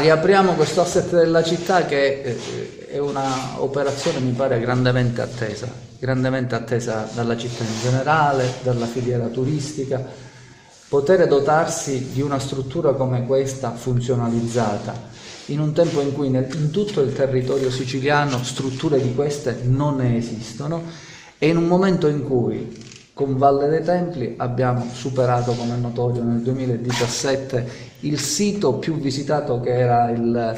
riapriamo questo asset della città che è una operazione, mi pare, grandemente attesa dalla città in generale, dalla filiera turistica. Poter dotarsi di una struttura come questa funzionalizzata in un tempo in cui in tutto il territorio siciliano strutture di queste non ne esistono, e in un momento in cui con Valle dei Templi abbiamo superato, come è notorio, nel 2017 il sito più visitato, che era il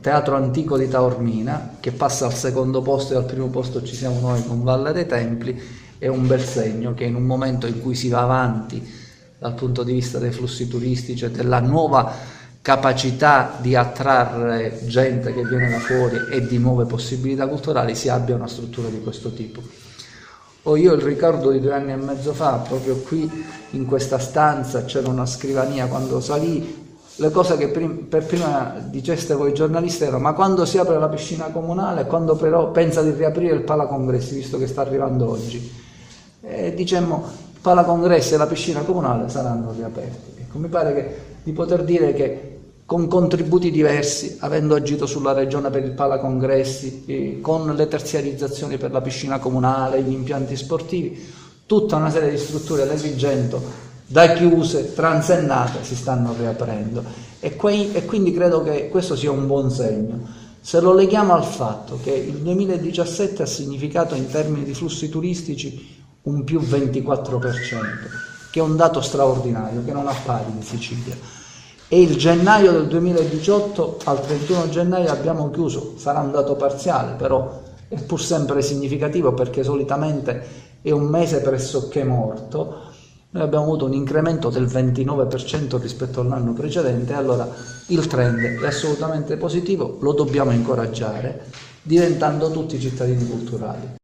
Teatro Antico di Taormina, che passa al secondo posto, e al primo posto ci siamo noi con Valle dei Templi. È un bel segno che in un momento in cui si va avanti dal punto di vista dei flussi turistici e della nuova capacità di attrarre gente che viene da fuori e di nuove possibilità culturali, si abbia una struttura di questo tipo. Ho io il ricordo di 2 anni e mezzo fa, proprio qui in questa stanza c'era una scrivania. Quando salì, le cose che per prima diceste voi giornalisti erano: ma quando si apre la piscina comunale, quando però pensa di riaprire il Palacongressi, visto che sta arrivando oggi? E dicemmo: Palacongressi e la piscina comunale saranno riaperti. Ecco, mi pare di poter dire che con contributi diversi, avendo agito sulla regione per il Palacongressi, con le terziarizzazioni per la piscina comunale, gli impianti sportivi, tutta una serie di strutture d'Agrigento, da chiuse, transennate, si stanno riaprendo, e quindi credo che questo sia un buon segno. Se lo leghiamo al fatto che il 2017 ha significato in termini di flussi turistici un più 24%, che è un dato straordinario, che non ha pari in Sicilia, e il gennaio del 2018 al 31 gennaio abbiamo chiuso, sarà un dato parziale, però è pur sempre significativo, perché solitamente è un mese pressoché morto, noi abbiamo avuto un incremento del 29% rispetto all'anno precedente. Allora il trend è assolutamente positivo, lo dobbiamo incoraggiare, diventando tutti cittadini culturali.